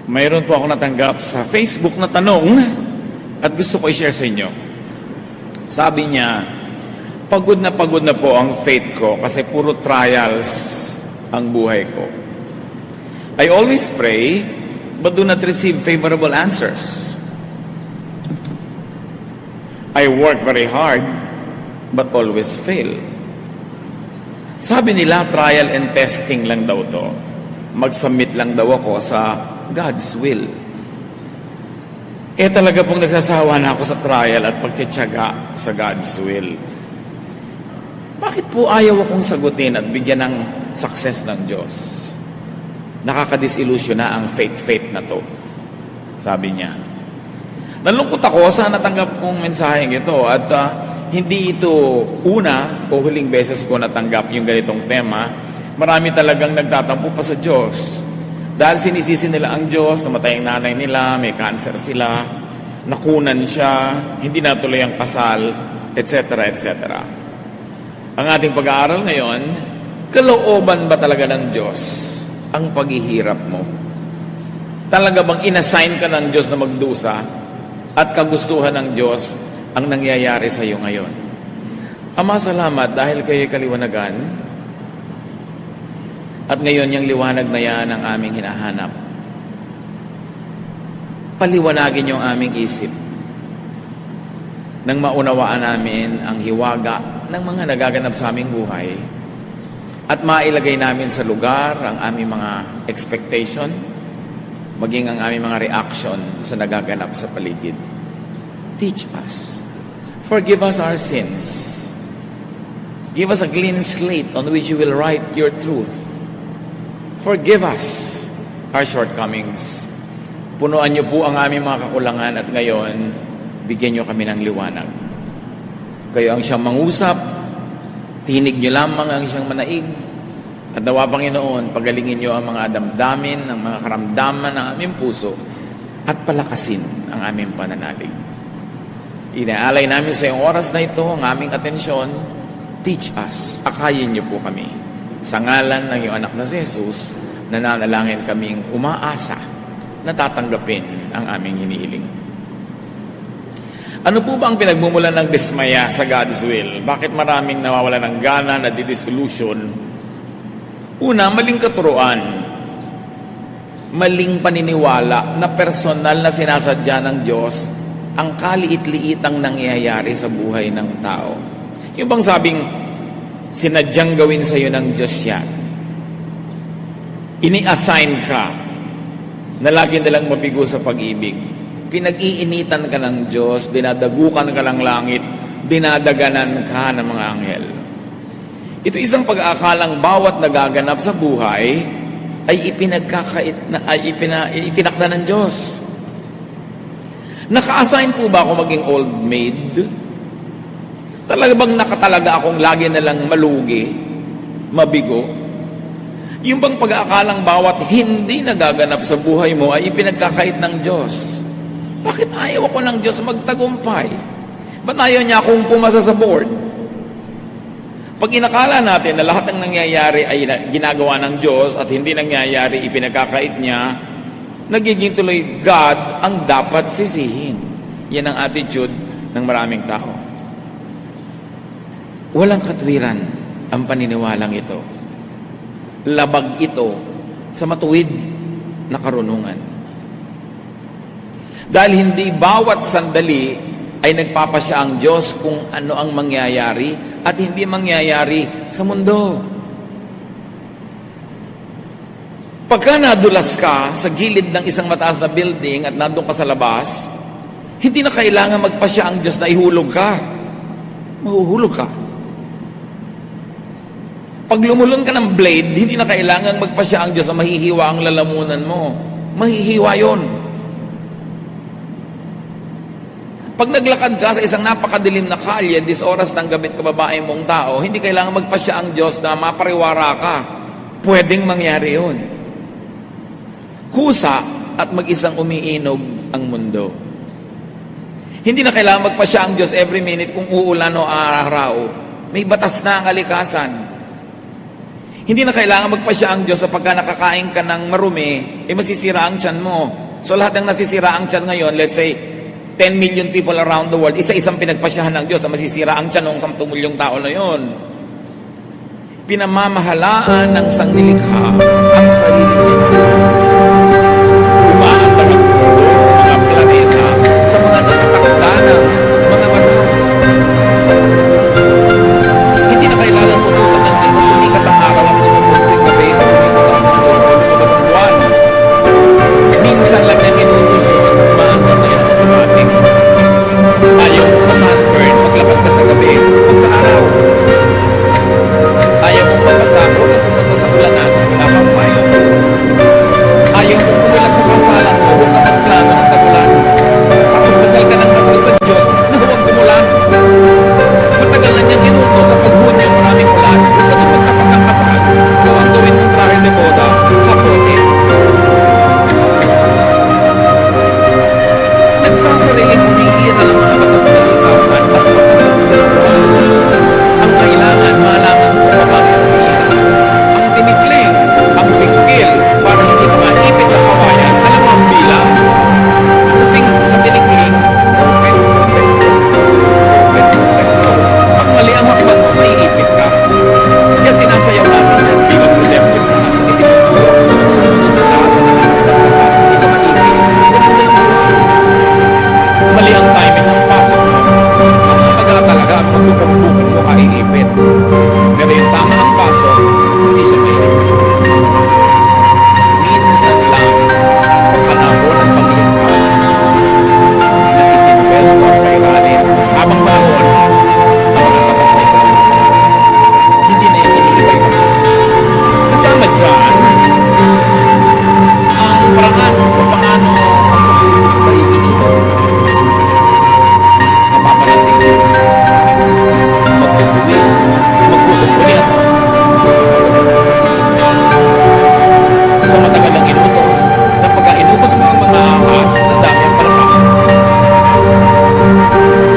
Mayroon po ako natanggap sa Facebook na tanong at gusto ko i-share sa inyo. Sabi niya, pagod na po ang faith ko kasi puro trials ang buhay ko. I always pray but do not receive favorable answers. I work very hard but always fail. Sabi nila, trial and testing lang daw to. Mag-submit lang daw ako sa God's will. Talaga pong nagsasawa na ako sa trial at pagtitiyaga sa God's will. Bakit po ayaw akong sagutin at bigyan ng success ng Diyos? Nakaka-disillusion na ang faith na to. Sabi niya. Nalungkot ako sa natanggap kong mensaheng ito at hindi ito una o huling beses ko natanggap yung ganitong tema. Marami talagang nagtatampo pa sa Diyos. Dahil sinisisi nila ang Diyos, namatay ang nanay nila, may cancer sila, nakunan siya, hindi natuloy ang kasal, etc. etc. Ang ating pag-aaral ngayon, kalooban ba talaga ng Diyos ang paghihirap mo? Talaga bang inassign ka ng Diyos na magdusa at kagustuhan ng Diyos ang nangyayari sa iyo ngayon? Ama, salamat dahil kayo'y kaliwanagan. At ngayon, yung liwanag na yan ang aming hinahanap. Paliwanagin yung aming isip nang maunawaan namin ang hiwaga ng mga nagaganap sa aming buhay at mailagay namin sa lugar ang aming mga expectation, maging ang aming mga reaction sa nagaganap sa paligid. Teach us. Forgive us our sins. Give us a clean slate on which you will write your truth. Forgive us our shortcomings. Punuan niyo po ang aming mga kakulangan at ngayon, bigyan niyo kami ng liwanag. Kayo ang siyang mangusap, tinig niyo lamang ang siyang manaig, at nawa, Panginoon, pagalingin niyo ang mga damdamin, ang mga karamdaman ng aming puso, at palakasin ang aming pananalig. Inaalay namin sa iyong oras na ito ang aming atensyon. Teach us. Akayin niyo po kami. Sa ngalan ng iyong anak na si Jesus, nananalangin kaming umaasa na tatanggapin ang aming hinihiling. Ano po ba ang pinagmumulan ng dismaya sa God's will? Bakit maraming nawawala ng gana, nadidisillusion? Una, maling katuruan. Maling paniniwala na personal na sinasadya ng Diyos ang kaliit-liitang nangyayari sa buhay ng tao. Yung bang sabing, sinadyang gawin sa iyo ng Diyos yan. Ini-assign ka na lagi nalang mabigo sa pag-ibig. Pinag-iinitan ka ng Diyos, dinadagukan ka ng langit, dinadaganan ka ng mga anghel. Ito isang pag-aakalang bawat nagaganap sa buhay ay itinakda ng Diyos. Naka-assign po ba ako maging old maid? Talaga bang nakatalaga akong lagi na lang malugi, mabigo? Yung bang pag-aakalang bawat hindi nagaganap sa buhay mo ay ipinagkakait ng Diyos? Bakit ayaw ako ng Diyos magtagumpay? Ba't ayaw niya akong pumasa sa board? Pag inakala natin na lahat ng nangyayari ay ginagawa ng Diyos at hindi nangyayari, ipinagkakait niya, nagiging tuloy God ang dapat sisihin. Yan ang attitude ng maraming tao. Walang katwiran ang paniniwalang ito. Labag ito sa matuwid na karunungan. Dahil hindi bawat sandali ay nagpapasya ang Diyos kung ano ang mangyayari at hindi mangyayari sa mundo. Pagka nadulas ka sa gilid ng isang mataas na building at nandun ka sa labas, hindi na kailangan magpasya ang Diyos na ihulog ka. Mahuhulog ka. Pag lumulon ka ng blade, hindi na kailangan magpasya ang Diyos na mahihiwa ang lalamunan mo. Mahihiwa yon. Pag naglakad ka sa isang napakadilim na kalye, this oras ng gabi kababae mong tao, hindi kailangan magpasya ang Diyos na mapariwara ka. Pwedeng mangyari yun. Kusa at mag-isang umiinog ang mundo. Hindi na kailangan magpasya ang Diyos every minute kung uulan o araw. May batas na ang kalikasan. Hindi na kailangan magpasya ang Diyos sapagka nakakain ka ng marumi, masisira ang tiyan mo. So lahat ng nasisira ang tiyan ngayon, let's say, 10 million people around the world, isa-isang pinagpasyahan ng Diyos na masisira ang tiyan ng 10 milyong tao na yon. Pinamamahalaan ng sanglilikha ang sarili nito. Umaandar ang mundo, mga planeta, sa mga nakatakda ng mga batas. Hindi na kailangan utusan ng Diyos sa sumikat ang araw at tumumunting gabi, lumabas ang buwan. Minsan lang na inutos yun, umaandar na yun automatic. Ayaw mo ma-sunburn, maglakad ka sa gabi, kung sa araw. Ayaw mong mabasa, huwag kang pumunta sa ulanan, wala kang payo. Ayaw mong pumilag sa kasalan mo, huwag kang magplano ng tagulan. Tapos dasal ka ng dasal sa Diyos na huwag kumulan. Matagal na niyang inuto sa paghunyo yung maraming ulan. Huwag kang magtapat ng kasal, kung ang gawin mong trahe de boda, kaputin. Nagsasariling humihira ng mga batas na likasan at batas sa spiritual. Ang kailangan malaman mo kung bakit humihira. Ang tinigling, ang singgil, para hindi ka maipit sa kawayan, alam mo ang bilang. Sa tinigling, open, close. Pag mali ang hakbang mo, maiipit ka. Kaya sinasayaw natin yung bilang redemptive na nasa itinuturo. Sumunod na sa nakakatakas, hindi ka maipit. Ganun lang yun. Mali ang timing ng pasok mo. Ang maga talaga ang pagbubuking mo kaiipit. Pero yung tama ang pasok, hindi siya maiipit. Minsan lang sa panahon ng paglikha na itinvesto ang kairanin habang panahon ang mga batas na ito. Hindi na yung iniibay mo. Kasama dyan ang paraan kung paano ang saksibuto ba iininom. Mapaparating magkukulit, magkukulit. So matagal ang inutos na pagka inubos mo ang mga ahas, ang dami ang palakak.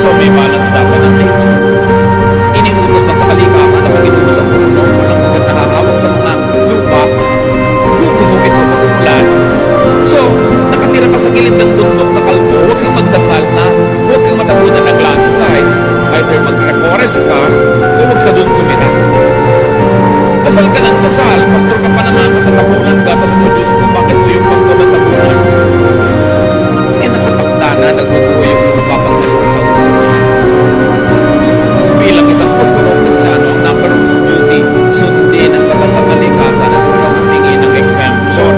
So may balance dapat ang nature. Iniutos na sa kalikasan na pag inubos ang puno, walang agad nakahawak sa mga lupa, gugugupit mo pag-umulan. So, nakatira ka sa gilid ng bundok na kalbo, huwag kang magdasal na huwag kang matabunan ng landslide. Either mag-reforest ka o huwag ka doon tumira. Dasal ka ng dasal, pastor ka pa naman sa tabunan ka, tapos mo Diyos kung bakit mo yung pastor ng tabunan. Nakatakda na, nagbubuo yung lupa pag nalusaw sa ulo. Bilang isang pastor o Kristiyano, ang number one duty, sundin ang batas ng kalikasan at huwag kang humingi ng exemption.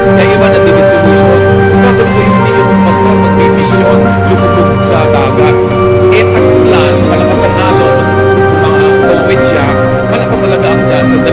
Kaya iba na division, bakit mo yung pastor mag-mission, lumubog sa dagat, tagulan, malakas ang halo, mga tawid siya, malakas talaga ang chances na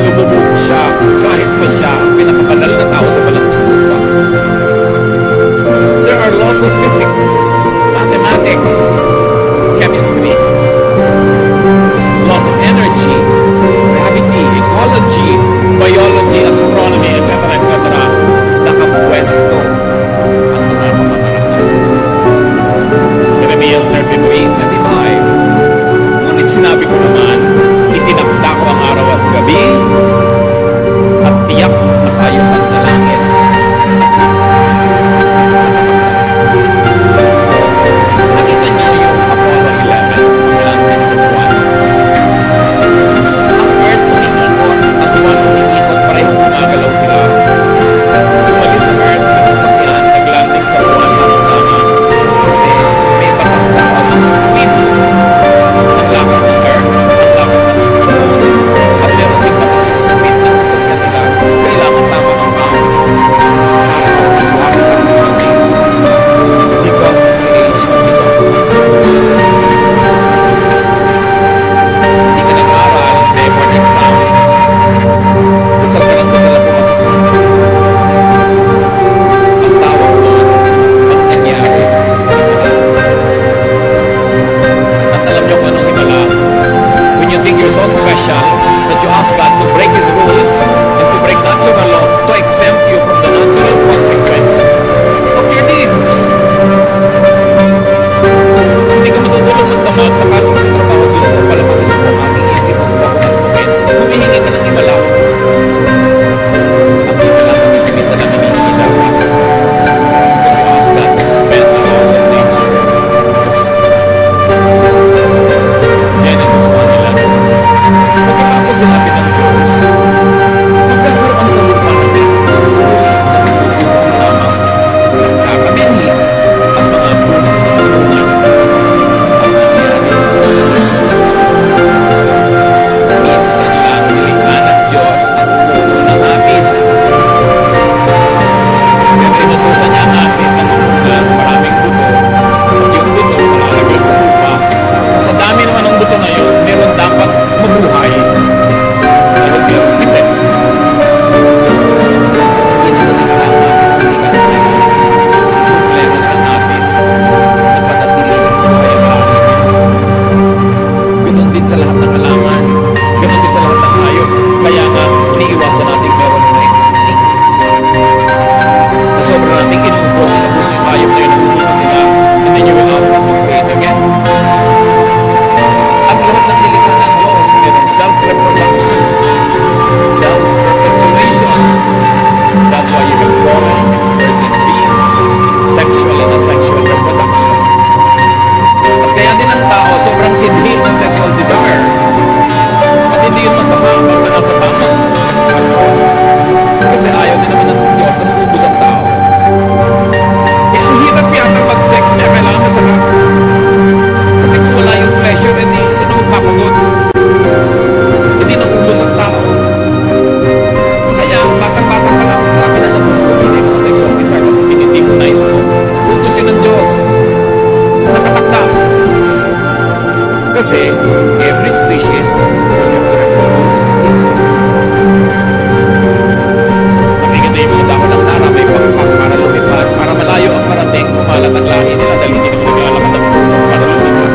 Kasi every species will have to reproduce itself. Kapigyan na yung mga dahon ng nara, may pagpak para lumipad, para malayo ang parating, kumalat ang lahi nila dahil hindi naman naglalakad ng puno para lumipad.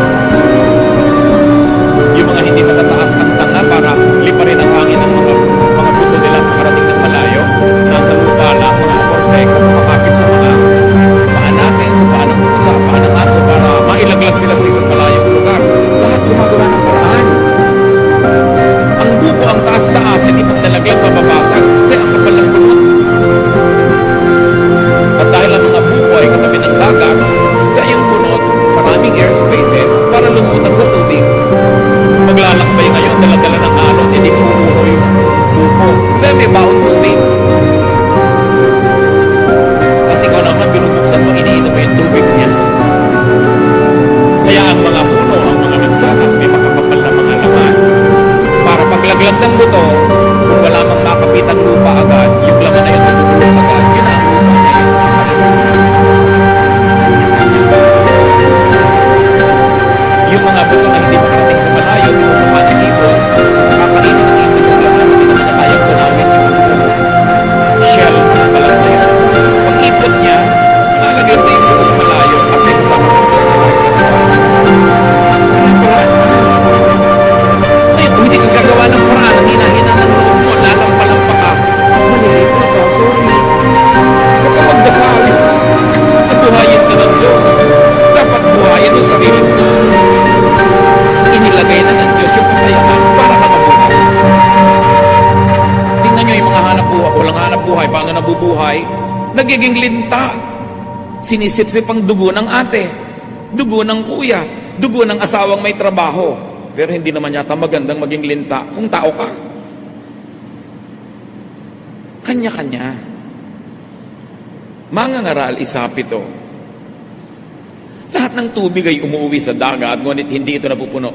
Yung mga hindi matataas ang sanga para liparin ang hangin ng mga buto nila makarating ng malayo. Nasa lupa lang, mga aporseko, makakapit sa mga paa natin, sa paa ng pusa, paa ng aso para mailaglag sila sa isang malayong lugar. Lahat gumagawa ng paraan. Ang buko, ang taas-taas, hindi pag nalaglag, mababasag, kaya ang kapal ng bunot. At dahil ang mga buko ay katabi ng dagat, kaya yung bunot, maraming air spaces para lumutang sa tubig. Maglalakbay ngayon, dala-dala ng alon, hindi mamuho yung buko. Kaya may baon tubig. Kasi ikaw naman, binubuksan mo, iniinom mo yung tubig niya. Kaya ang mga puno, ang mga mansanas, may makakapal na mga laman. Para paglaglag ng buto, kung wala mang makapitang lupa agad, yung laman na yun natutulog agad, yun ang lupa na yun. Yung mga buto na hindi makarating sa malayo, yung mga ng ibon, kakainin ng ibon yung laman, hindi naman na kayang gunawin yung shell na balat na yun. Pag ipot niya, lalagyan na yung buto sa malayo, at may kasama ng sa hindi ka gagawa ng paraan, ang hinahinang ng loob mo, lalampalampa ka. Malilito ka, sorry. Huwag ka magdasal. Nabuhayin ka ng Diyos. Dapat buhayin mo sarili mo. Inilagay na ng Diyos yung kakayahan para ka mabuhay. Tingnan nyo yung mga hanap buhay, walang hanap buhay, paano nabubuhay? Nagiging linta. Sinisip-sip ang dugo ng ate, dugo ng kuya, dugo ng asawang may trabaho. Pero hindi naman yata magandang maging linta kung tao ka. Kanya-kanya. Mangangaral, isapito. Lahat ng tubig ay umuwi sa dagat, ngunit hindi ito napupuno.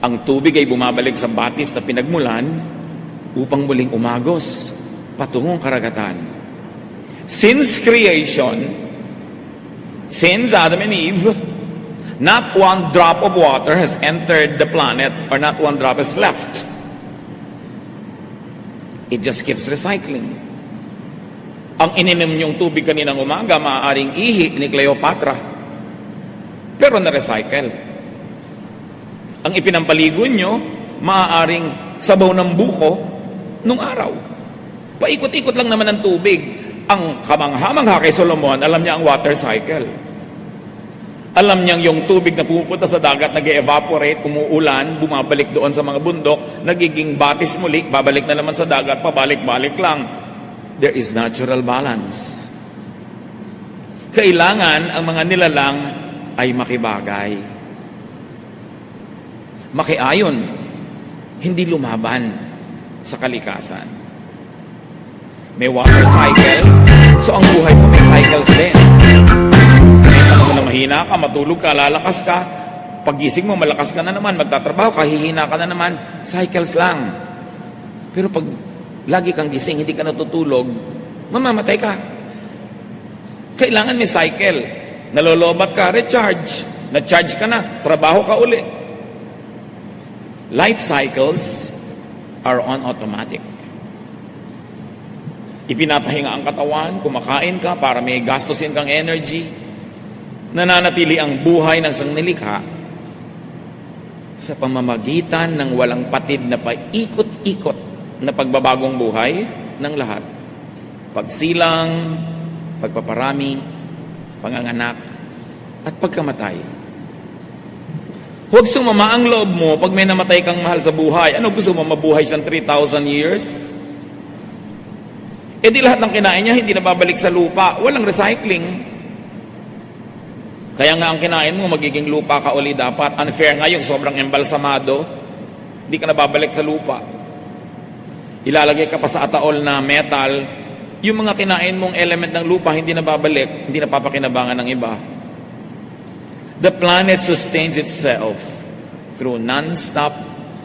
Ang tubig ay bumabalik sa batis na pinagmulan upang muling umagos patungong karagatan. Since creation, since Adam and Eve, not one drop of water has entered the planet, or not one drop has left. It just keeps recycling. Ang ininom niyong tubig kaninang umaga, maaaring ihi ni Cleopatra, pero na-recycle. Ang ipinampaligo niyo, maaaring sabaw ng buko nung araw. Paikot-ikot lang naman ang tubig. Ang kamangha-mangha kay Solomon, alam niya ang water cycle. Alam niyang yung tubig na pumupunta sa dagat, nag-evaporate, umuulan, bumabalik doon sa mga bundok, nagiging batis muli, babalik na naman sa dagat, pabalik-balik lang. There is natural balance. Kailangan ang mga nilalang ay makibagay. Makiayon, hindi lumaban sa kalikasan. May water cycle, so ang buhay mo may cycles din. Na mahina ka, matulog ka, lalakas ka, pagising mo, malakas ka na naman, magtatrabaho ka, hihina ka na naman, cycles lang. Pero pag lagi kang gising, hindi ka natutulog, mamamatay ka. Kailangan may cycle. Nalolobat ka, recharge. Na-charge ka na, trabaho ka uli. Life cycles are on automatic. Ipinapahinga ang katawan, kumakain ka para may gastusin kang energy. Nananatili ang buhay ng sangnilikha sa pamamagitan ng walang patid na paikot-ikot na pagbabagong buhay ng lahat. Pagsilang, pagpaparami, panganganak, at pagkamatay. Huwag sumama ang loob mo pag may namatay kang mahal sa buhay. Ano gusto mo, mabuhay siyang 3,000 years? E di lahat ng kinain niya hindi nababalik sa lupa. Walang recycling. Kaya nga ang kinain mo, magiging lupa ka uli dapat. Unfair nga yung sobrang embalsamado, hindi ka nababalik sa lupa. Ilalagay ka pa sa ataol na metal, yung mga kinain mong element ng lupa, hindi nababalik, hindi napapakinabangan ng iba. The planet sustains itself through non-stop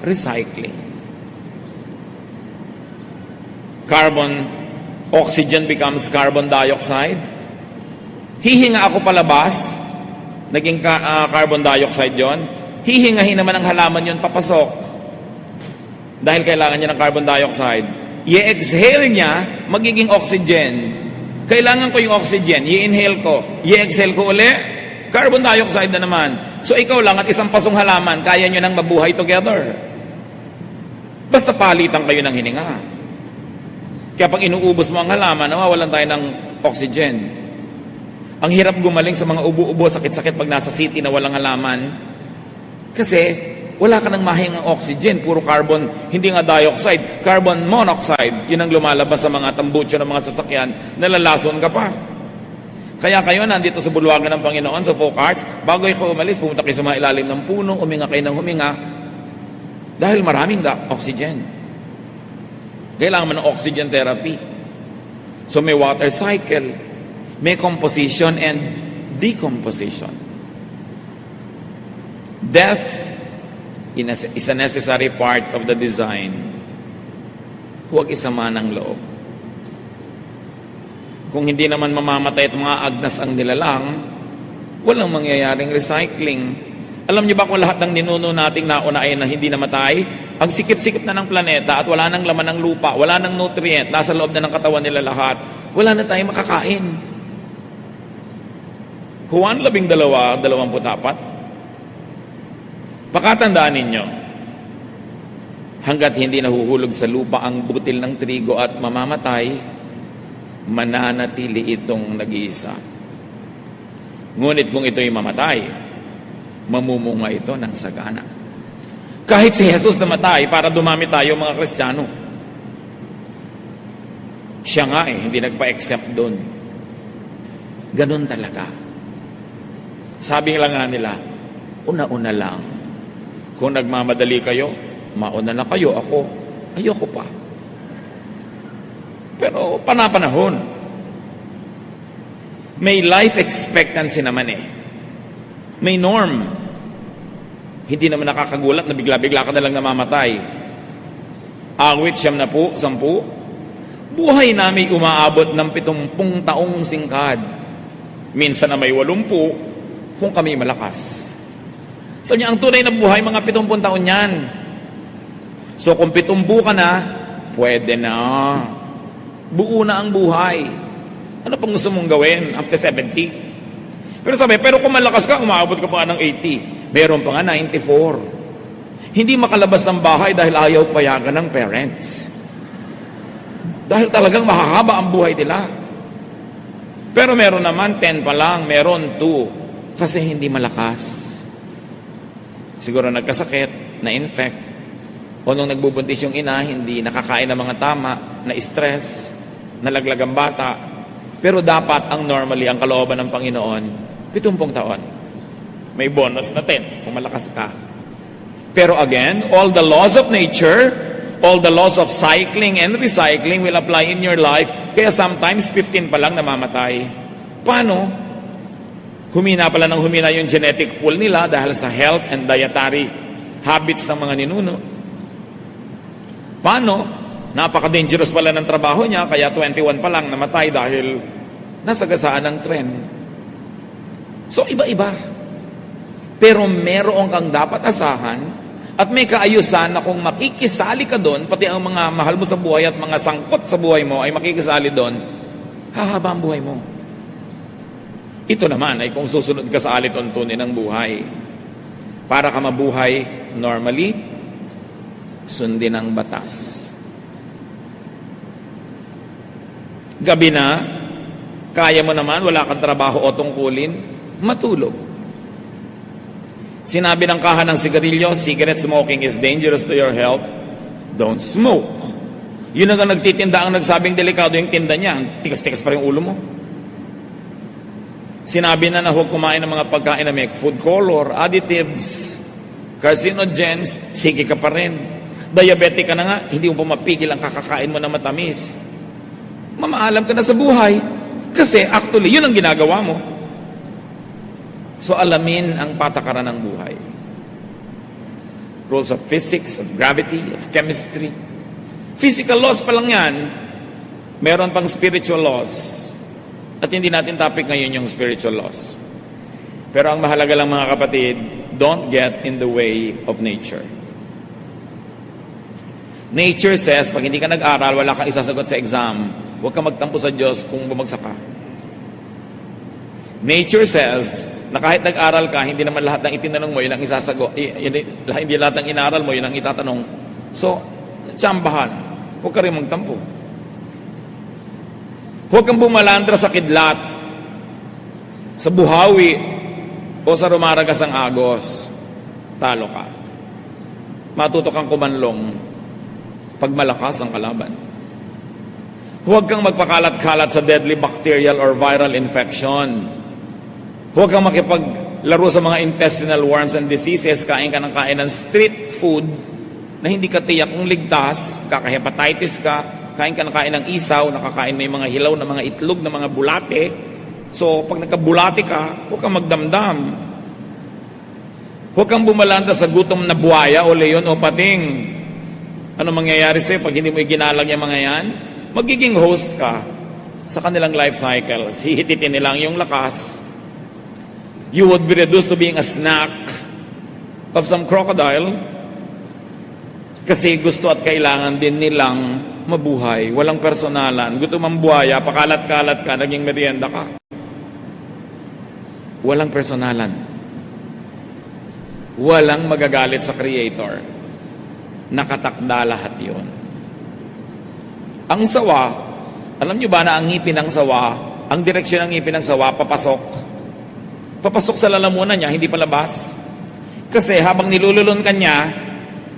recycling. Oxygen becomes carbon dioxide. Hihinga ako palabas, naging carbon dioxide yon. hihingahin naman ang halaman yun papasok. Dahil kailangan niya ng carbon dioxide. I-exhale niya, magiging oxygen. Kailangan ko yung oxygen, i-inhale ko, i-exhale ko uli, carbon dioxide na naman. So ikaw lang at isang pasong halaman, kaya nyo nang mabuhay together. Basta palitan kayo ng hininga. Kaya pag inuubos mo ang halaman, nawawalan tayo ng oxygen. Ang hirap gumaling sa mga ubo-ubo, sakit-sakit pag nasa city na walang halaman. Kasi wala ka nang mahingang oxygen, puro carbon, hindi nga dioxide, carbon monoxide. Yun ang lumalabas sa mga tambucho ng mga sasakyan, nalalason ka pa. Kaya kayo nandito sa bulwagan ng Panginoon, sa Folk Arts, bago kayo umalis, pumunta kayo sa mga ilalim ng puno, huminga kayo ng huminga, dahil maraming oxygen. Kailangan mo ng oxygen therapy. So may water cycle, may composition and decomposition. Death is a necessary part of the design. Huwag isama ng loob. Kung hindi naman mamamatay at mga agnas ang nilalang, walang mangyayaring recycling. Alam niyo ba kung lahat ng ninuno nating nauna ay na hindi namatay? Ang sikip-sikip na ng planeta at wala nang laman ng lupa, wala nang nutrient, nasa loob na ng katawan nila lahat, wala na tayong makakain. Juan 12:24. Pakatandaan ninyo, hanggat hindi nahuhulog sa lupa ang butil ng trigo at mamamatay, mananatili itong nag-iisa. Ngunit kung ito'y mamatay, mamumunga ito ng sagana. Kahit si Jesus namatay para dumami tayo mga Kristiyano, siya nga hindi nagpa-accept doon. Ganun talaga. Sabi lang nga nila, una-una lang. Kung nagmamadali kayo, mauna na kayo, ako, ayoko pa. Pero panapanahon. May life expectancy naman May norm. Hindi naman nakakagulat na bigla-bigla ka na lang namamatay. Awit 10, 10. Buhay namin umaabot ng 70 taong singkad. Minsan na may 80 kung kami malakas. So niya, ang tunay na buhay, mga 70 taon yan. So kung 70 ka na, pwede na. Buo na ang buhay. Ano pang gusto mong gawin after 70? Pero sabi, pero kung malakas ka, umaabot ka pa ng 80. Meron pa nga 94. Hindi makalabas ng bahay dahil ayaw payagan ng parents. Dahil talagang mahahaba ang buhay nila. Pero meron naman 10 pa lang, meron 2. Kasi hindi malakas. Siguro nagkasakit, na-infect, o nung nagbubuntis yung ina, hindi nakakain ng mga tama, na-stress, nalaglag ang bata. Pero dapat ang normally, ang kalooban ng Panginoon, 70 taon. May bonus na 10 kung malakas ka. Pero again, all the laws of nature, all the laws of cycling and recycling will apply in your life. Kaya sometimes 15 pa lang namamatay. Paano? Humina pala ng humina yung genetic pool nila dahil sa health and dietary habits ng mga ninuno. Paano? Napaka-dangerous pala ng trabaho niya, kaya 21 pa lang namatay dahil nasagasaan ng trend. So, iba-iba. Pero meron kang dapat asahan at may kaayusan na kung makikisali ka doon, pati ang mga mahal mo sa buhay at mga sangkot sa buhay mo ay makikisali doon, hahaba ang buhay mo. Ito naman ay kung susunod ka sa alituntunin ng buhay. Para ka mabuhay normally, sundin ang batas. Gabi na, kaya mo naman, wala kang trabaho o tungkulin, matulog. Sinabi ng kahan ng sigarilyo, cigarette smoking is dangerous to your health. Don't smoke. Yun ang nagtitinda ang nagsabing delikado yung tinda niya. Tikas-tikas pa rin ulo mo. Sinabi na huwag kumain ng mga pagkain na may food color, additives, carcinogens, sige ka pa rin. Diabetic ka na nga, hindi mo pa mapigil ang kakakain mo na matamis. Mamaalam ka na sa buhay. Kasi actually, yun ang ginagawa mo. So alamin ang patakaran ng buhay. Rules of physics, of gravity, of chemistry. Physical laws pa lang yan. Meron pang spiritual laws. At hindi natin topic ngayon yung spiritual laws. Pero ang mahalaga lang mga kapatid, don't get in the way of nature. Nature says, pag hindi ka nag-aral, wala kang isasagot sa exam. Huwag kang magtampo sa Diyos kung bumagsak ka. Nature says, na kahit nag-aral ka, hindi naman lahat ng itinanong mo, yun ang isasagot. Hindi lahat ng inaral mo, yun ang itatanong. So, tsambahan. Huwag ka rin magtampo. Huwag kang bumalandra sa kidlat, sa buhawi, o sa rumaragas ang agos. Talo ka. Matuto kang kumanlong pag malakas ang kalaban. Huwag kang magpakalat-kalat sa deadly bacterial or viral infection. Huwag kang makipaglaro sa mga intestinal worms and diseases. Kain ka ng kain ng street food na hindi ka tiyak kung ligtas. Kaka-hepatitis ka. Kain ka ng kain ng isaw. Nakakain may mga hilaw na mga itlog na mga bulate. So, pag nagkabulate ka, huwag kang magdamdam. Huwag kang bumalanda sa gutom na buhaya o leon o pating. Ano mangyayari sa'yo pag hindi mo iginalag yung mga yan? Magiging host ka sa kanilang life cycle. Hihititin nilang yung lakas. You would be reduced to being a snack of some crocodile kasi gusto at kailangan din nilang mabuhay. Walang personalan. Gutom ang buhaya, pakalat-kalat ka, naging merienda ka. Walang personalan. Walang magagalit sa Creator. Nakatakda lahat yun. Ang sawa, alam nyo ba na ang ngipin ng sawa, ang direksyon ng ngipin ng sawa, papasok. Papasok sa lalamunan niya, hindi palabas. Kasi habang nilululon ka niya,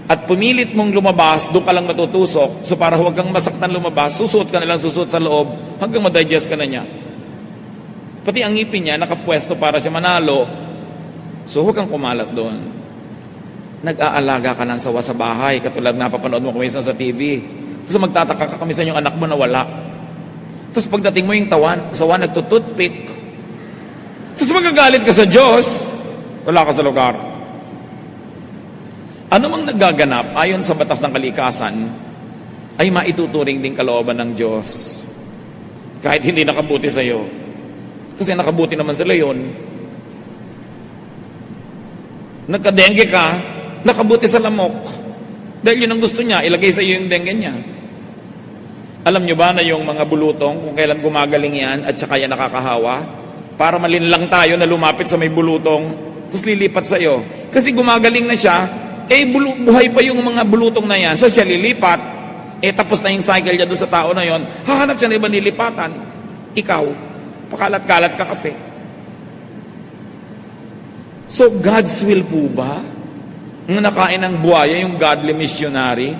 at pumilit mong lumabas, doon ka lang matutusok. So para huwag kang masaktan lumabas, susuot ka na lang susuot sa loob, hanggang madigest ka na niya. Pati ang ngipin niya, nakapwesto para siya manalo. So huwag kang kumalat doon. Nag-aalaga ka ng sawa sa bahay, katulad napapanood mo kumisan sa TV. Tapos magtataka ka kamisan yung anak mo na wala. Tapos pagdating mo yung sawa nagtututpick. Tapos magagalit ka sa Diyos, wala ka sa lugar. Ano mang nagaganap ayon sa batas ng kalikasan, ay maituturing din kalooban ng Diyos. Kahit hindi nakabuti sa iyo. Kasi nakabuti naman sila yun. Nagka-dengue ka, nakabuti sa lamok. Dahil yun ang gusto niya, ilagay sa iyo yung dengue niya. Alam nyo ba na yung mga bulutong, kung kailan gumagaling yan at saka yan nakakahawa, para malinlang tayo na lumapit sa may bulutong, tapos lilipat sa iyo. Kasi gumagaling na siya, buhay pa yung mga bulutong na yan, so siya lilipat, tapos na yung cycle niya doon sa tao na yon, hahanap siya na iba nilipatan. Ikaw, pakalat-kalat ka kasi. So, God's will po ba? Ang nakain ng buhaya, yung godly missionary?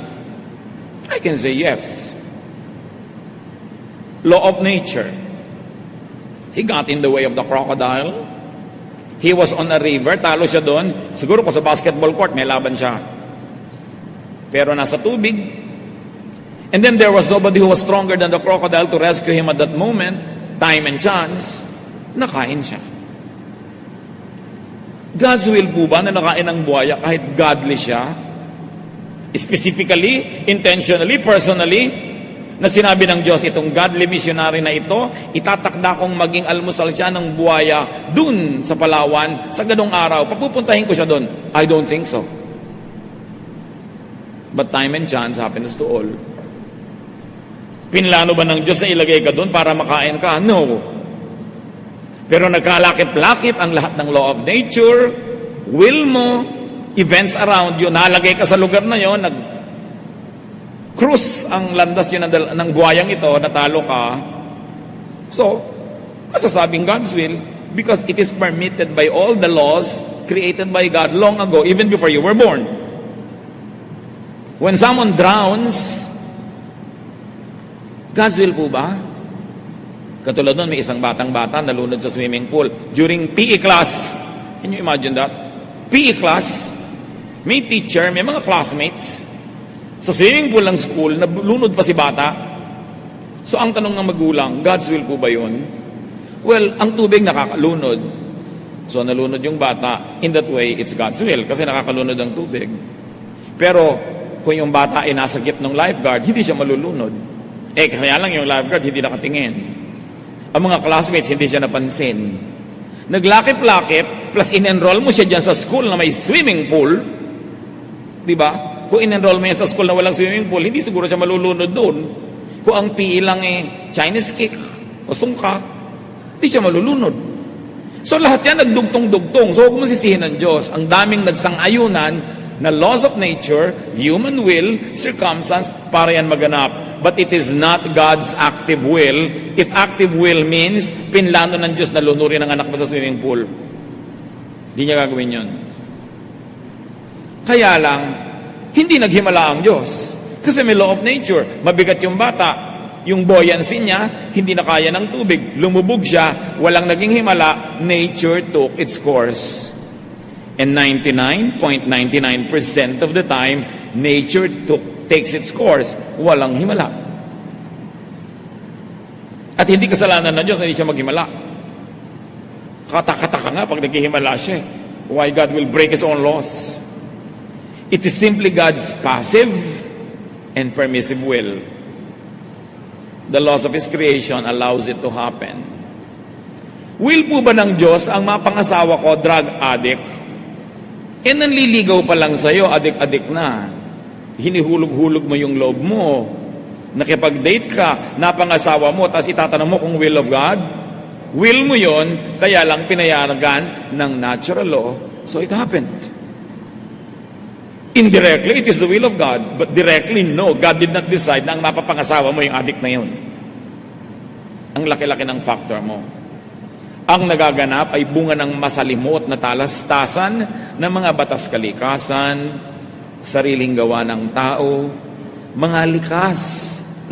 I can say yes. Law of nature. He got in the way of the crocodile. He was on a river, talo siya doon. Siguro kung sa basketball court, may laban siya. Pero nasa tubig. And then there was nobody who was stronger than the crocodile to rescue him at that moment. Time and chance, nakain siya. God's will po ba na nakain ng buhaya kahit godly siya? Specifically, intentionally, personally, na sinabi ng Diyos, itong godly missionary na ito, itatakda kong maging almusal siya ng buhaya dun sa Palawan, sa ganong araw. Papupuntahin ko siya dun. I don't think so. But time and chance happens to all. Pinlano ba ng Diyos na ilagay ka dun para makain ka? No. Pero nagkalakip-lakip ang lahat ng law of nature, will mo, events around you, nalagay ka sa lugar na yon, nag-cruise ang landas yun ng buhayang ito, natalo ka. So, masasabing God's will, because it is permitted by all the laws created by God long ago, even before you were born. When someone drowns, God's will po ba? Katulad nun, may isang batang-bata nalunod sa swimming pool during PE class. Can you imagine that? PE class, may teacher, may mga classmates. Sa swimming pool ng school, nalunod pa si bata. So ang tanong ng magulang, God's will po ba yun? Well, ang tubig nakakalunod. So nalunod yung bata. In that way, it's God's will kasi nakakalunod ang tubig. Pero kung yung bata ay nasa gitnong lifeguard, hindi siya malulunod. Kaya lang yung lifeguard hindi nakatingin. Ang mga classmates, hindi siya napansin. naglakip-lakip, plus in-enroll mo siya dyan sa school na may swimming pool, di ba? Kung in-enroll mo yan sa school na walang swimming pool, hindi siguro siya malulunod doon. Kung ang PE lang Chinese cake o sungka, hindi siya malulunod. So lahat yan nagdugtong-dugtong. So huwag mo sisihin ng Diyos. Ang daming nagsang-ayunan na laws of nature, human will, circumstance, para yan maganap. But it is not God's active will. If active will means, pinlano ng Diyos na lunurin ang anak mo sa swimming pool. Hindi niya gagawin yun. Kaya lang, hindi naghimala ang Diyos. Kasi may law of nature. Mabigat yung bata. Yung buoyancy niya, hindi na kaya ng tubig. Lumubog siya, walang naging himala, nature took its course. And 99.99% of the time, nature takes its course. Walang himala. At hindi kasalanan ng Diyos na hindi siya maghimala. Kataka-taka nga pag naghihimala siya. Why God will break His own laws? It is simply God's passive and permissive will. The laws of His creation allows it to happen. Will po ba ng Diyos ang mapangasawa ko, drug addict? Nanliligaw pa lang sa'yo, adik-adik na. Hinihulog-hulog mo yung loob mo. Nakipag-date ka, napangasawa mo, tapos itatanong mo kung will of God? Will mo yon, kaya lang pinayagan ng natural law, so it happened. Indirectly, it is the will of God, but directly, no. God did not decide na ang mapapangasawa mo yung addict na yun. Ang laki-laki ng factor mo. Ang nagaganap ay bunga ng masalimot na talastasan ng mga batas kalikasan, sariling gawa ng tao, mga likas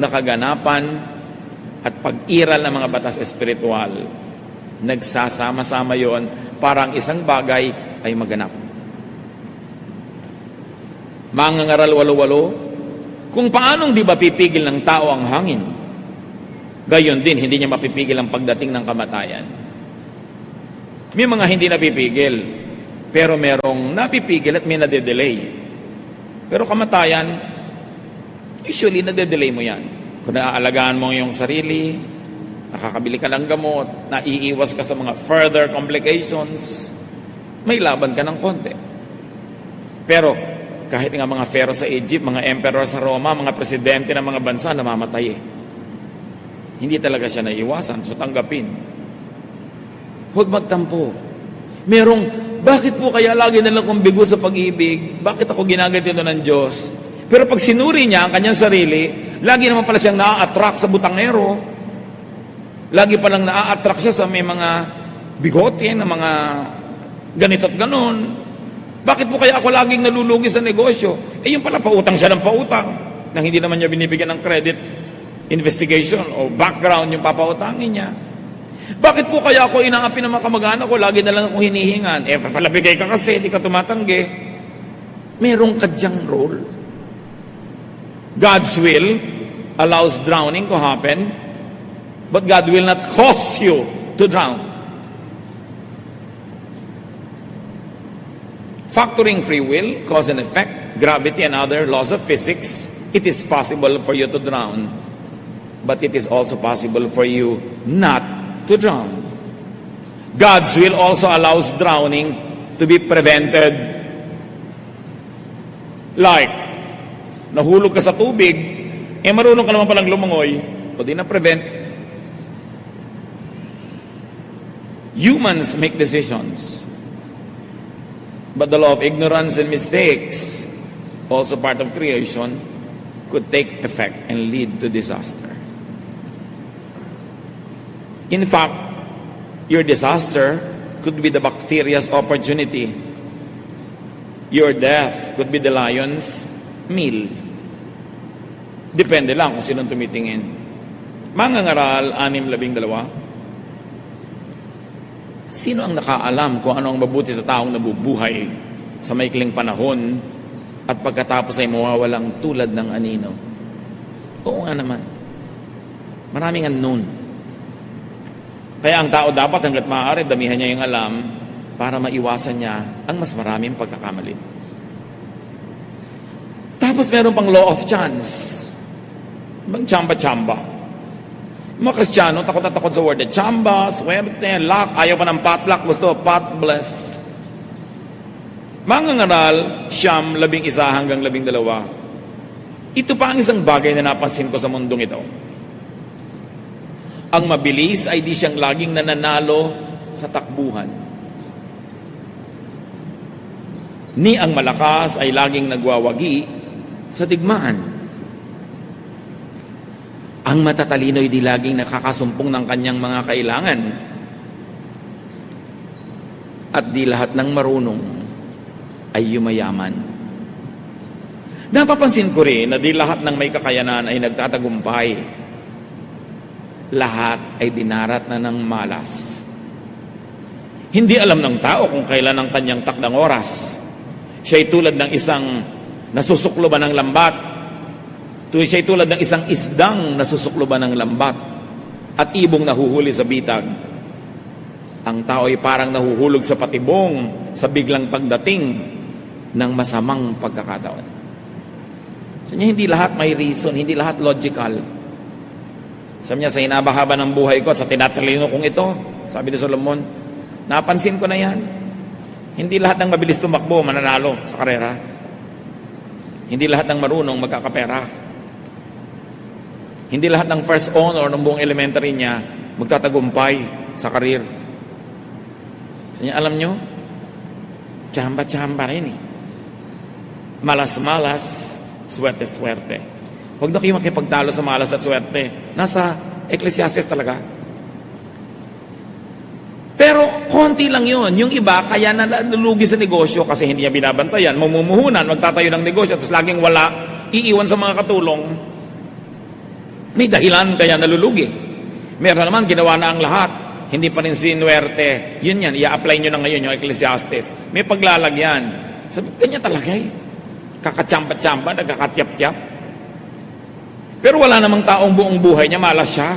na kaganapan, at pag-iral ng mga batas espiritual. Nagsasama-sama yon para ang isang bagay ay maganap. Mangangaral walo-walo, kung paanong di ba pipigil ng tao ang hangin, gayon din, hindi niya mapipigil ang pagdating ng kamatayan. May mga hindi napipigil, pero merong napipigil at may nade-delay. Pero kamatayan, usually nade-delay mo yan. Kung naaalagaan mo yung sarili, nakakabili ka ng gamot, naiiwas ka sa mga further complications, may laban ka ng konti. Pero kahit nga mga pharaoh sa Egypt, mga emperor sa Roma, mga presidente ng mga bansa, namamatay eh. Hindi talaga siya naiiwasan, so tanggapin. Huwag magtampo. Bakit po kaya lagi nalang kong bigo sa pag-ibig? Bakit ako ginaganito ng Diyos? Pero pag sinuri niya ang kanyang sarili, lagi naman pala siyang naa-attract sa butangero. Lagi palang naa-attract siya sa may mga bigote, na mga ganito at ganon. Bakit po kaya ako laging nalulugi sa negosyo? Yung pala, pautang siya ng pautang, nang hindi naman niya binibigyan ng credit investigation o background yung papautangin niya. Bakit po kaya ako inaapi ng mga kamag-anak ko, lagi na lang akong hinihingan? Palabigay ka kasi, di ka tumatanggi. Merong kadyang role. God's will allows drowning to happen, but God will not cause you to drown. Factoring free will, cause and effect, gravity and other laws of physics, it is possible for you to drown, but it is also possible for you not to drown. God's will also allows drowning to be prevented. Like, nahulog ka sa tubig, marunong ka naman palang lumangoy, o di na-prevent. Humans make decisions. But the law of ignorance and mistakes, also part of creation, could take effect and lead to disaster. In fact, your disaster could be the bacteria's opportunity. Your death could be the lion's meal. Depende lang kung sinong tumitingin. Mangangaral, 6:12. Sino ang nakaalam kung ano ang mabuti sa taong nabubuhay sa maikling panahon at pagkatapos ay mawawalang tulad ng anino? Oo nga naman. Maraming unknown. Kaya ang tao dapat hanggat maaari, damihan niya yung alam para maiwasan niya ang mas maraming pagkakamali. Tapos meron pang law of chance. Ibang tsamba-tsamba. Mga Kristiyano, takot na takot sa word. Chamba, swerte, luck, ayaw pa ng potluck, gusto, pot bless. Mga ngaral, siyam, 11 hanggang 12. Ito pa ang isang bagay na napansin ko sa mundong ito. Ang mabilis ay di siyang laging nananalo sa takbuhan. Ni ang malakas ay laging nagwawagi sa digmaan. Ang matatalino ay di laging nakakasumpong ng kanyang mga kailangan. At di lahat ng marunong ay yumayaman. Napapansin ko rin na di lahat ng may kakayanan ay nagtatagumpay. Lahat ay dinarat na ng malas. Hindi alam ng tao kung kailan ang kanyang takdang oras. Siya'y tulad ng isang nasusukloban ng lambat. Siya'y tulad ng isang isdang nasusukloban ng lambat at ibong nahuhuli sa bitag. Ang tao ay parang nahuhulog sa patibong sa biglang pagdating ng masamang pagkakataon. So niya, hindi lahat may reason, hindi lahat logical. Sabi niya, sa hinabahaba ng buhay ko at sa tinatalino kong ito, sabi ni Solomon, napansin ko na yan. Hindi lahat ng mabilis tumakbo mananalo sa karera. Hindi lahat ng marunong magkakapera. Hindi lahat ng first honor ng buong elementary niya magtatagumpay sa karir. So niya, alam nyo, tsamba-tsamba rin eh. Malas-malas, swerte-swerte. Huwag na kayo makipagtalo sa malas at swerte. Nasa Ecclesiastes talaga. Pero konti lang yon. Yung iba, kaya nalulugi sa negosyo kasi hindi niya binabantayan. Mamumuhunan, magtatayo ng negosyo, tapos laging wala, iiwan sa mga katulong. May dahilan kaya nalulugi. Meron naman, ginawa na ang lahat. Hindi pa rin sinuwerte. Yun yan, i-apply nyo na ngayon yung Ecclesiastes. May paglalagyan. Sabi, ganyan talaga eh. Kakatsampa-tsampa, nagkakatyap-tyap. Pero wala namang taong buong buhay niya, malas siya.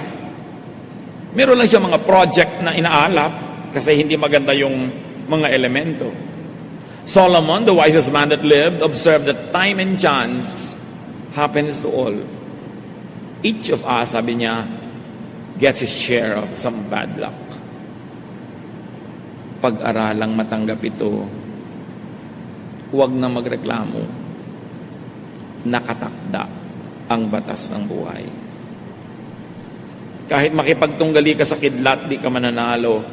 Meron lang siya mga project na inaalap kasi hindi maganda yung mga elemento. Solomon, the wisest man that lived, observed that time and chance happens to all. Each of us, sabi niya, gets his share of some bad luck. Pag-aralang matanggap ito, huwag na magreklamo. Nakatakda ang batas ng buhay. Kahit makipagtunggali ka sa kidlat, di ka mananalo.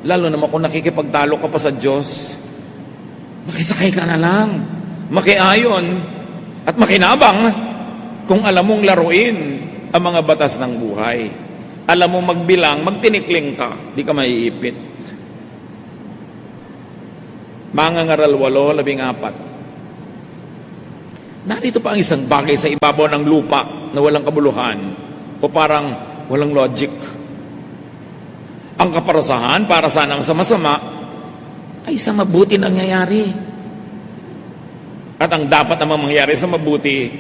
Lalo naman kung nakikipagtalo ka pa sa Diyos, makisakay ka na lang, makiayon, at makinabang kung alam mong laruin ang mga batas ng buhay. Alam mong magbilang, magtinikling ka, di ka maiipit. Mangangaral 8:14. Narito pa ang isang bagay sa ibabaw ng lupa na walang kabuluhan o parang walang logic. Ang kaparusahan para sana sa masama ay sa mabuti nangyayari. At ang dapat namang mangyari sa mabuti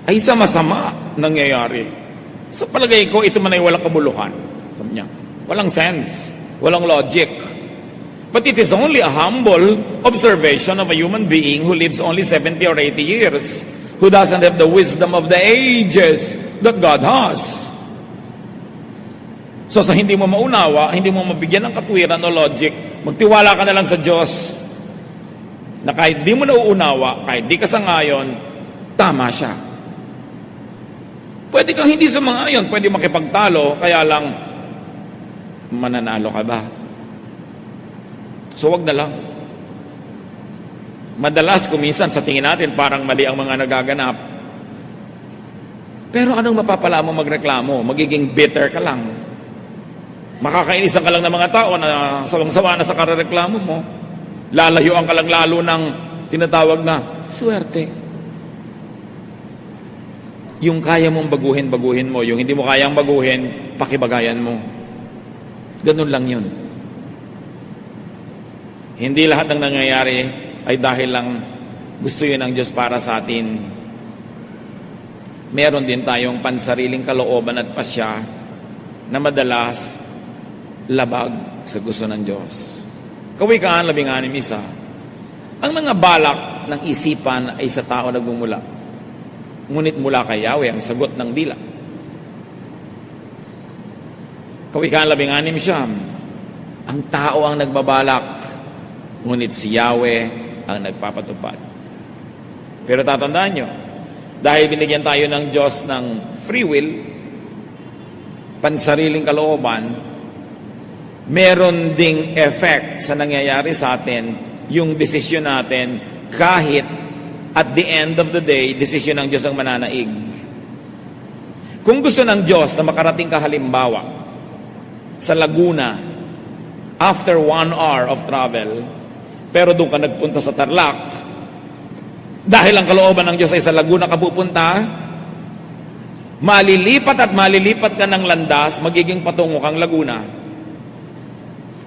ay sa masama nangyayari. Sa palagay ko, ito man ay walang kabuluhan. Sabi niya, walang sense, walang logic. But it is only a humble observation of a human being who lives only 70 or 80 years, who doesn't have the wisdom of the ages that God has. So sa hindi mo maunawa, hindi mo mabigyan ng katwiran o logic, magtiwala ka na lang sa Diyos na kahit di mo nauunawa, kahit di ka sangayon, tama siya. Pwede kang hindi sumangayon, pwede makipagtalo, kaya lang mananalo ka ba? So wag na lang. Madalas kuminsan sa tingin natin parang mali ang mga nagaganap. Pero anong mapapala mo magreklamo? Magiging bitter ka lang. Makakainisan ka lang ng mga tao na sawang-sawa na sa karereklamo mo. Lalayuan ka lang lalo ng tinatawag na swerte. Yung kaya mong baguhin, baguhin mo. Yung hindi mo kayang baguhin, pakibagayan mo. Ganun lang yun. Hindi lahat ng nangyayari ay dahil lang gusto yun ng Diyos para sa atin. Meron din tayong pansariling kalooban at pasya na madalas labag sa gusto ng Diyos. Kawikaan 16:1. Ang mga balak ng isipan ay sa tao nagmumula. Ngunit mula kay Yahweh ang sagot ng dila. Kawikaan 16, ang tao ang nagbabalak, ngunit si Yahweh ang nagpapatupad. Pero tatandaan nyo, dahil binigyan tayo ng Diyos ng free will, pansariling kalooban, meron ding effect sa nangyayari sa atin yung desisyon natin kahit at the end of the day, desisyon ng Diyos ang mananaig. Kung gusto ng Diyos na makarating ka halimbawa sa Laguna after 1 hour of travel, pero doon ka nagpunta sa Tarlac, dahil ang kalooban ng Diyos ay sa Laguna ka pupunta, malilipat at malilipat ka ng landas, magiging patungo kang Laguna.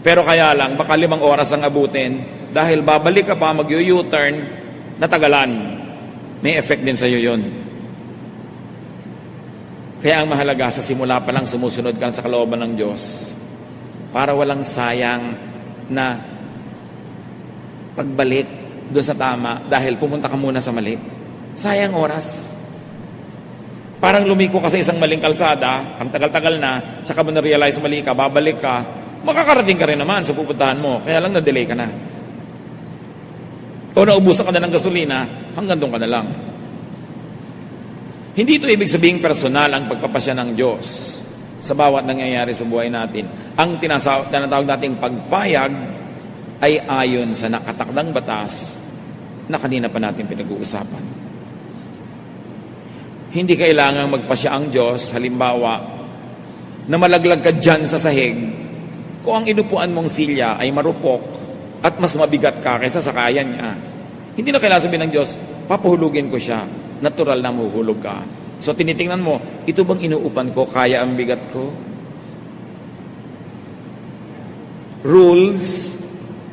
Pero kaya lang, baka 5 oras ang abutin, dahil babalik ka pa, mag-U-turn, natagalan. May effect din sa iyo yun. Kaya ang mahalaga, sa simula pa lang sumusunod ka sa kalooban ng Diyos para walang sayang na pagbalik doon sa tama dahil pumunta ka muna sa mali. Sayang oras. Parang lumiko ka sa isang maling kalsada, ang tagal-tagal na, saka mo na-realize mali ka, babalik ka, makakarating ka rin naman sa pupuntahan mo, kaya lang na-delay ka na. O naubusan ka na ng gasolina, hanggang doon ka na lang. Hindi ito ibig sabihin personal ang pagpapasya ng Diyos sa bawat nangyayari sa buhay natin. Ang tinatawag nating pagpayag ay ayon sa nakatakdang batas na kanina pa natin pinag-uusapan. Hindi kailangang magpasya ang Diyos, halimbawa, na malaglag ka dyan sa sahig kung ang inupuan mong silya ay marupok at mas mabigat ka kaysa sa kaya niya. Hindi na kailangan sabihin ng Diyos, papuhulugin ko siya, natural na mahuhulog ka. So tinitingnan mo, ito bang inuupan ko, kaya ang bigat ko? Rules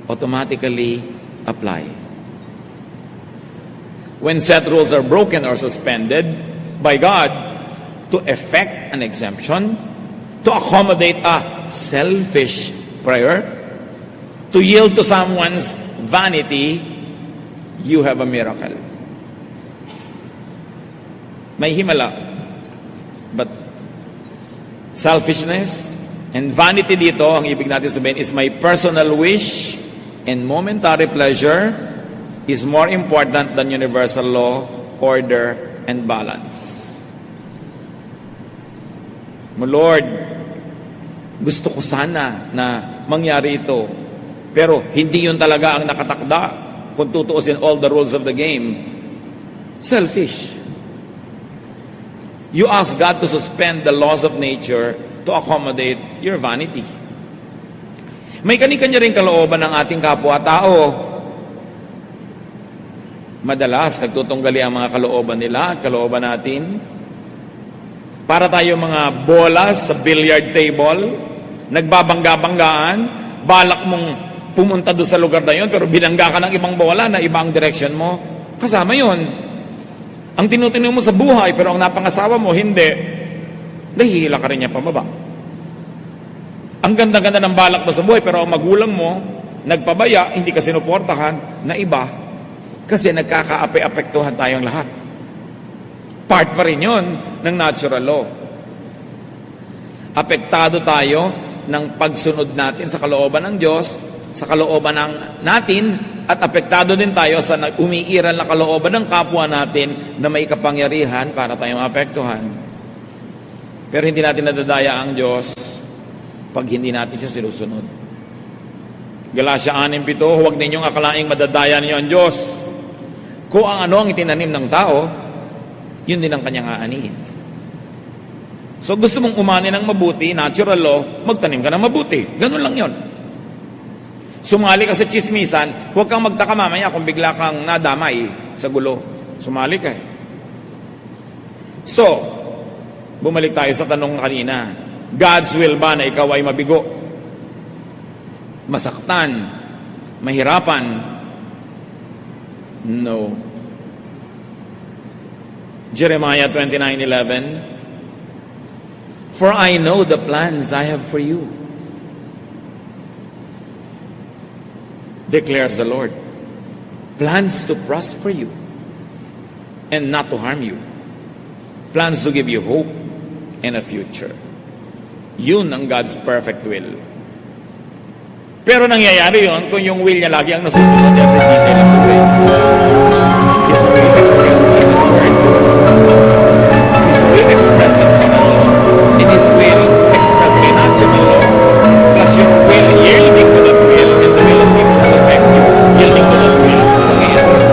automatically apply. When set rules are broken or suspended by God to effect an exemption, to accommodate a selfish prayer, to yield to someone's vanity, you have a miracle. May himala. But selfishness and vanity dito, ang ibig natin sabihin is my personal wish and momentary pleasure is more important than universal law, order, and balance. Lord, gusto ko sana na mangyari ito, pero hindi yun talaga ang nakatakda kung tutuusin all the rules of the game. Selfish. You ask God to suspend the laws of nature to accommodate your vanity. May kani-kanya rin kalooban ng ating kapwa-tao. Madalas, nagtutunggali ang mga kalooban nila at kalooban natin. Para tayo mga bola sa billiard table, nagbabangga-banggaan, balak mong pumunta doon sa lugar na yun, pero binangga ka ng ibang bola na ibang direction mo, kasama yun. Ang tinutino mo sa buhay, pero ang napangasawa mo, hindi. Nahihila ka rin niya pababa. Ang ganda-ganda ng balak mo sa buhay, pero ang magulang mo, nagpabaya, hindi ka sinuportahan, na iba, kasi nagkakaape-apektuhan tayong lahat. Part pa rin yun ng natural law. Apektado tayo ng pagsunod natin sa kalooban ng Diyos, sa kalooban natin, at apektado din tayo sa umiiral na kalooban ng kapwa natin na may kapangyarihan para tayo maapektuhan. Pero hindi natin nadadaya ang Diyos pag hindi natin siya sinusunod. Galatia 6:7, huwag ninyong akalaing madadaya ninyo ang Diyos. Kung ang ano ang itinanim ng tao, yun din ang kanyang aanihin. So gusto mong umani ng mabuti, natural law, magtanim ka ng mabuti. Ganun lang yun. Sumali ka sa chismisan, huwag kang magtaka mamaya kung bigla kang nadamay sa gulo. Sumali ka eh. So, bumalik tayo sa tanong kanina. God's will ba na ikaw ay mabigo? Masaktan? Mahirapan? No. Jeremiah 29:11, for I know the plans I have for you, declares the Lord. Plans to prosper you and not to harm you. Plans to give you hope and a future. Yun ang God's perfect will. Pero nangyayari yon kung yung will niya lagi ang nasusunod every detail of the way. His will expressed in His word. His will expressed in command. In His will expressed by natural law. Plus your will yielding to that will and the will of people who affect you. Yielding to that will. Nangyayari.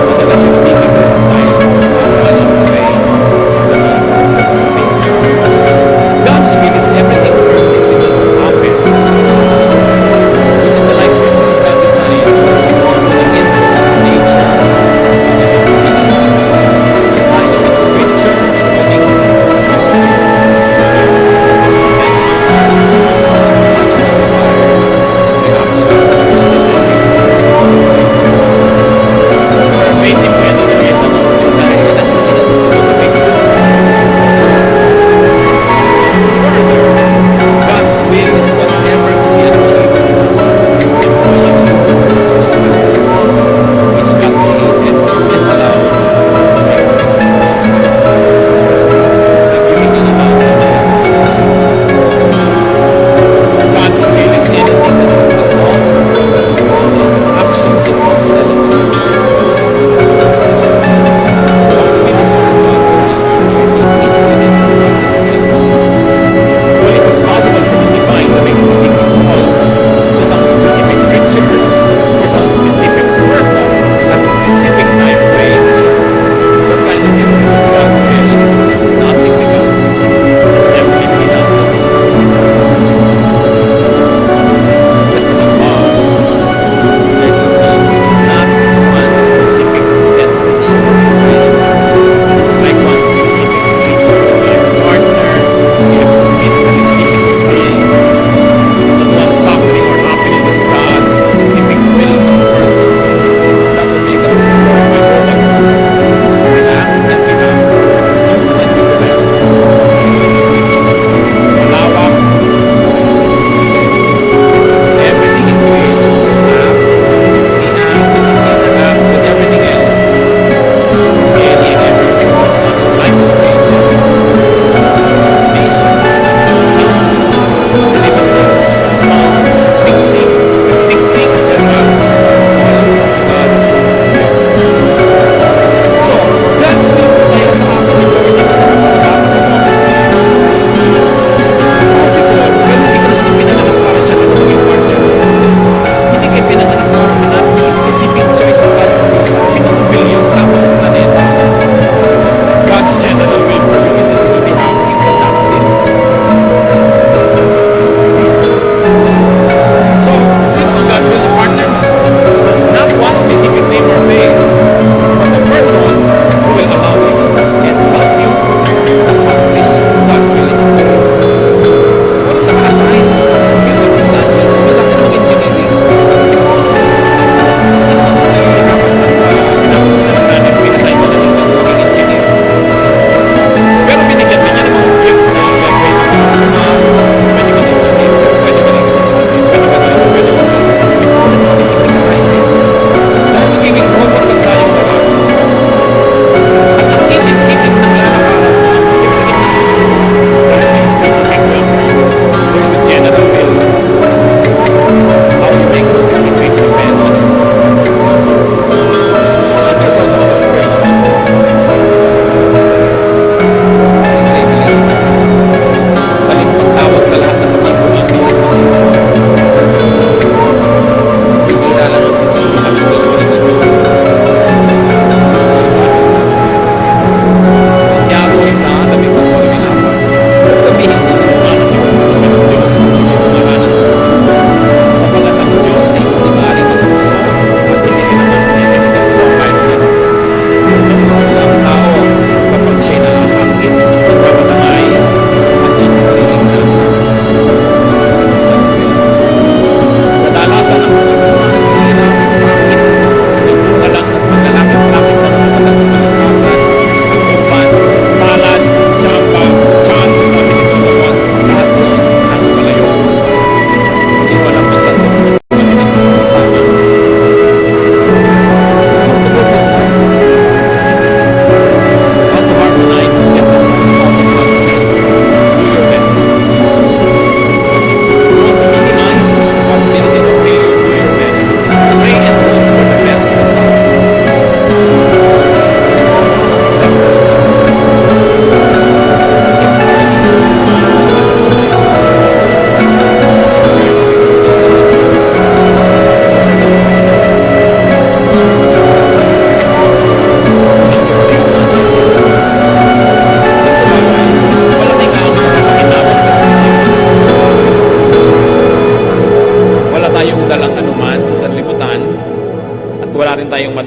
Madalas yung bibigyan tayo sa along the way. Sa God's will is everything permissible to happen within the life systems God designed, within His nature, within His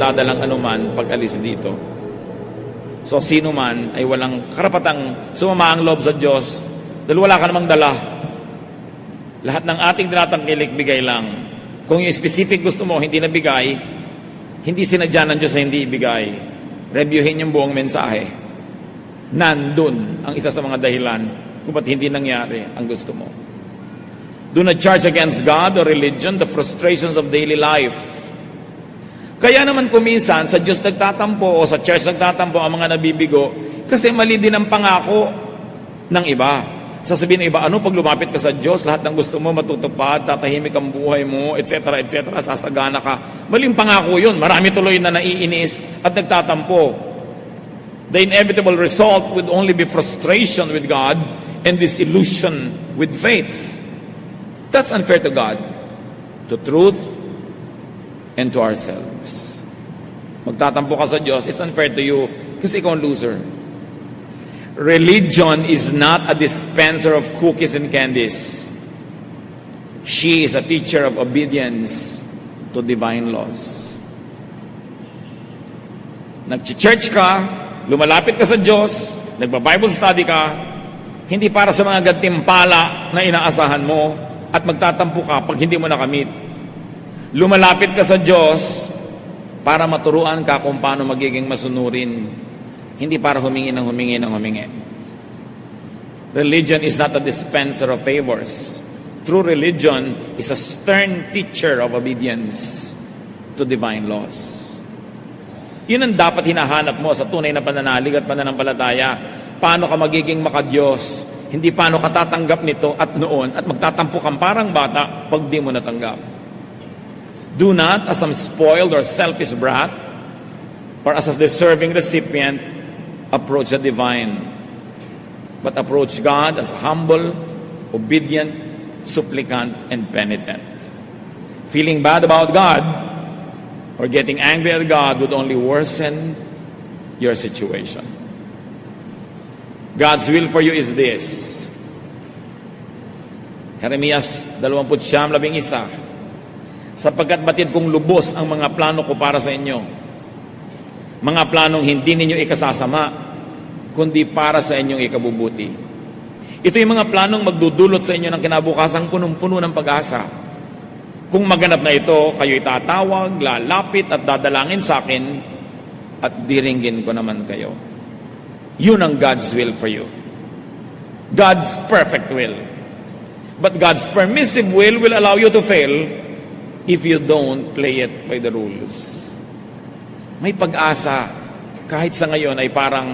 madadalang anuman pag alis dito. So sino man ay walang karapatang sumama ang loob sa Diyos dahil wala ka namang dala. Lahat ng ating tinatangkilik, bigay lang. Kung yung specific gusto mo, hindi nabigay, hindi sinadya ng Diyos na hindi ibigay. Reviewin yung buong mensahe. Nandun ang isa sa mga dahilan kung ba't hindi nangyari ang gusto mo. Do not charge against God or religion the frustrations of daily life. Kaya naman kuminsan sa Diyos nagtatampo o sa church nagtatampo ang mga nabibigo kasi mali din ang pangako ng iba. Sasabihin ng iba, ano pag lumapit ka sa Diyos, lahat ng gusto mo matutupad, tatahimik ang buhay mo, etc., etc., sasagana ka. Maling pangako yun. Marami tuloy na naiinis at nagtatampo. The inevitable result would only be frustration with God and disillusion with faith. That's unfair to God, to truth, and to ourselves. Magtatampo ka sa Diyos, it's unfair to you kasi ikaw ang loser. Religion is not a dispenser of cookies and candies. She is a teacher of obedience to divine laws. Nag-church ka, lumalapit ka sa Diyos, nagba-Bible study ka, hindi para sa mga gantimpala na inaasahan mo at magtatampo ka pag hindi mo nakamit. Lumalapit ka sa Diyos para maturuan ka kung paano magiging masunurin, hindi para humingi ng humingi ng humingi. Religion is not a dispenser of favors. True religion is a stern teacher of obedience to divine laws. Yun ang dapat hinahanap mo sa tunay na pananalig at pananampalataya. Paano ka magiging makadiyos? Hindi paano ka tatanggap nito at noon at magtatampo kang parang bata pag di mo natanggap. Do not, as some spoiled or selfish brat, or as a deserving recipient, approach the divine, but approach God as humble, obedient, supplicant, and penitent. Feeling bad about God or getting angry at God would only worsen your situation. God's will for you is this. Jeremias 29:11. Sapagkat batid kong lubos ang mga plano ko para sa inyo. Mga planong hindi ninyo ikasasama, kundi para sa inyong ikabubuti. Ito yung mga planong magdudulot sa inyo ng kinabukasang punong-puno ng pag-asa. Kung maganap na ito, kayo'y tatawag, lalapit at dadalangin sa akin at diringgin ko naman kayo. Yun ang God's will for you. God's perfect will. But God's permissive will allow you to fail if you don't play it by the rules. May pag-asa kahit sa ngayon ay parang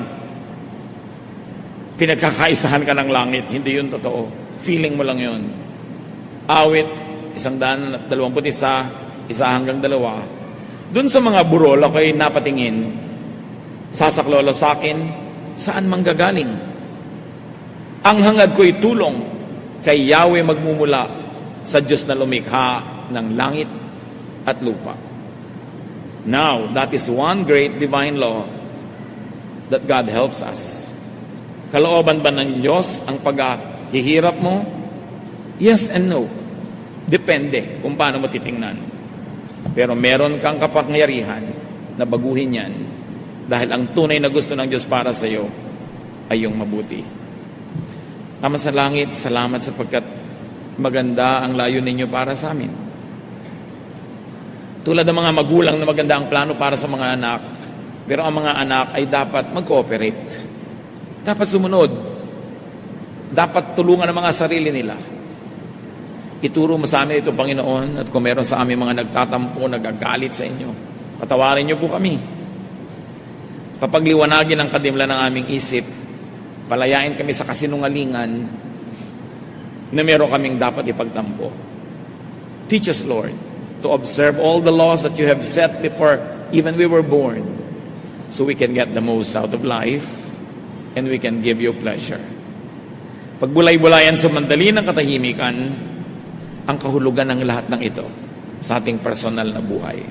pinagkakaisahan ka ng langit. Hindi yun totoo. Feeling mo lang yun. Awit 121, 1 hanggang 2. Dun sa mga burol ako'y napatingin, sasaklolo sa akin, saan manggagaling? Ang hangad ko'y tulong kay Yahweh magmumula sa Diyos na lumikha ng langit at lupa. Now, that is one great divine law that God helps us. Kalooban ba ng Diyos ang paghihirap mo? Yes and no. Depende kung paano mo titingnan. Pero meron kang kapangyarihan na baguhin yan dahil ang tunay na gusto ng Diyos para sa iyo ay yung mabuti. Ama sa langit, salamat sapagkat maganda ang layunin niyo para sa amin. Tulad ng mga magulang na maganda ang plano para sa mga anak, pero ang mga anak ay dapat mag-cooperate. Dapat sumunod. Dapat tulungan ang mga sarili nila. Ituro mo sa amin ito, Panginoon, at kung meron sa amin mga nagtatampo, nagagalit sa inyo, patawarin niyo po kami. Papagliwanagin ang kadimlan ng aming isip, palayain kami sa kasinungalingan na meron kaming dapat ipagtampo. Teach us, Lord, to observe all the laws that you have set before even we were born, so we can get the most out of life and we can give you pleasure. Pagbulay-bulayan sumandali ng katahimikan ang kahulugan ng lahat ng ito sa ating personal na buhay.